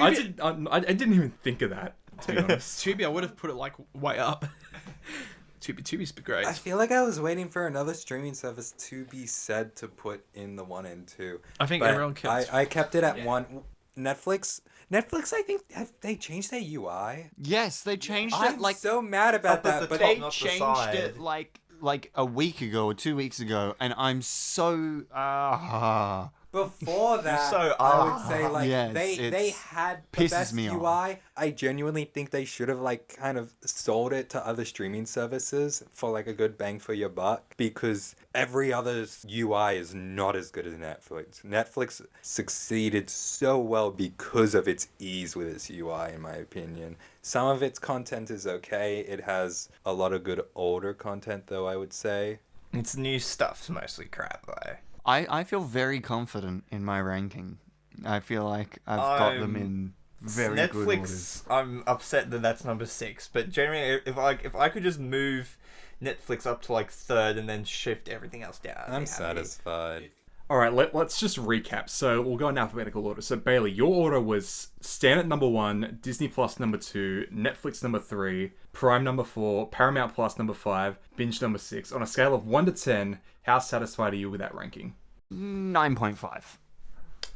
I didn't even think of that, to be honest. Tubi, I would have put it like way up. Tubi's great. I feel like I was waiting for another streaming service to be said to put in the 1 and 2. I think But everyone kept. I kept it at 1. Netflix, I think, have they changed their UI? Yes, they changed I'm it like so mad about Up at that. the But top, they not the changed side. it like a week ago or 2 weeks ago, and I'm so before that, so I would say like Yes, they it's had the pisses best me UI. off. I genuinely think they should have like kind of sold it to other streaming services for like a good bang for your buck, because every other's UI is not as good as Netflix. Netflix succeeded so well because of its ease with its UI, in my opinion. Some of its content is okay. It has a lot of good older content, though, I would say. Its new stuff's mostly crap, though. I feel very confident in my ranking. I feel like I've got them in very good order. Netflix, I'm upset that that's number 6, but generally, if I could just move Netflix up to like 3rd and then shift everything else down, I'd be I'm happy. satisfied. All right, let's just recap. So we'll go in alphabetical order. So Bailey, your order was Stan at number 1, Disney Plus number 2, Netflix number 3, Prime number 4, Paramount Plus number 5, Binge number 6. On a scale of 1 to 10, how satisfied are you with that ranking? 9.5.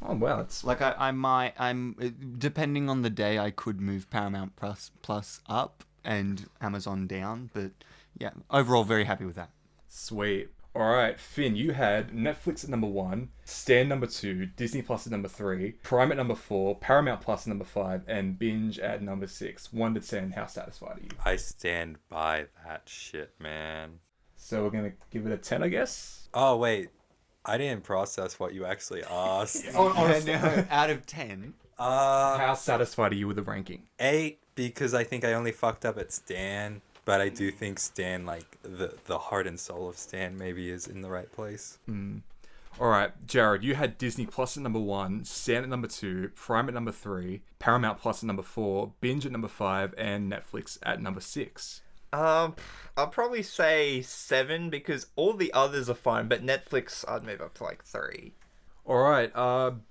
Oh wow, it's Like I'm depending on the day, I could move Paramount Plus up and Amazon down, but yeah, overall very happy with that. sweet. All right, Finn, you had Netflix at number 1, Stan number 2, Disney Plus at number 3, Prime at number 4, Paramount Plus at number 5, and Binge at number 6. 1 to 10, how satisfied are you? I stand by that shit, man. So we're gonna give it a 10, I guess. Oh, wait. I didn't process what you actually asked. Out of 10. How satisfied are you with the ranking? 8, because I think I only fucked up at Stan. But I do think Stan, like, the heart and soul of Stan maybe is in the right place. All right, Jared, you had Disney Plus at number 1, Stan at number 2, Prime at number 3, Paramount Plus at number 4, Binge at number 5, and Netflix at number 6. I'll probably say 7 because all the others are fine, but Netflix I'd move up to like 3. All right,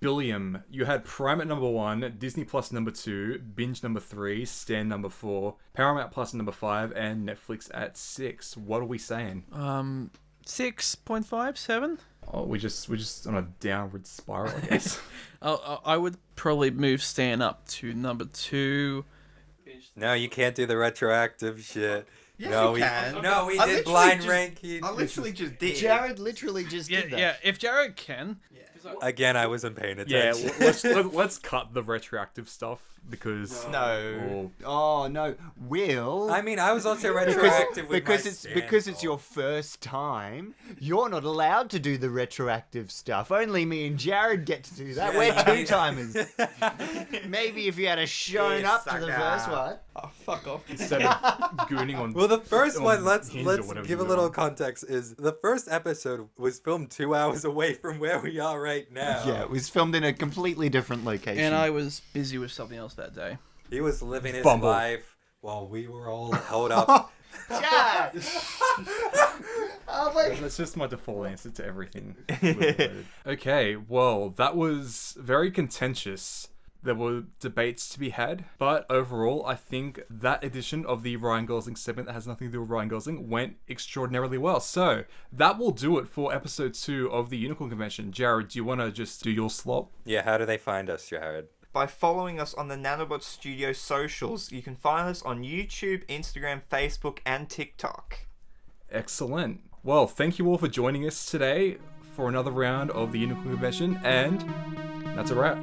Billiam, you had Prime at number 1, Disney Plus number 2, Binge number 3, Stan number 4, Paramount Plus number 5, and Netflix at 6. What are we saying? 6.5, 7. Oh, we're just on a downward spiral, I guess. I would probably move Stan up to number 2. No, you can't do the retroactive shit. Yeah, no, you we can. No, we I did literally blind just- ranking. I literally just did. Jared literally just Yeah, did that. yeah. If Jared can, Again, I wasn't paying Yeah, attention. let's cut the retroactive stuff because No. Oh no, Will. I mean, I was also retroactive with because my it's Stan because it's fault. your first time. You're not allowed to do the retroactive stuff. Only me and Jared get to do that. Yeah, We're you two need- timers. Maybe if you had shown Yeah, up to the sucker. first one. oh fuck off. instead of gooning on. Well, the first on one, let's Hinge or whatever give a you're little on. context, is the first episode was filmed 2 hours away from where we are right now. Yeah, it was filmed in a completely different location. And I was busy with something else that day. He was living his Bumble. life while we were all held up. Jared! Oh my That's just my default answer to everything. related. Okay, well, that was very contentious. There were debates to be had, but overall, I think that edition of the Ryan Gosling segment that has nothing to do with Ryan Gosling went extraordinarily well. So, that will do it for episode 2 of the Unicorn Convention. Jared, do you want to just do your slot? Yeah, how do they find us, Jared? By following us on the Nanobot Studios socials. You can find us on YouTube, Instagram, Facebook, and TikTok. Excellent. Well, thank you all for joining us today for another round of the Unicorn Convention, and that's a wrap.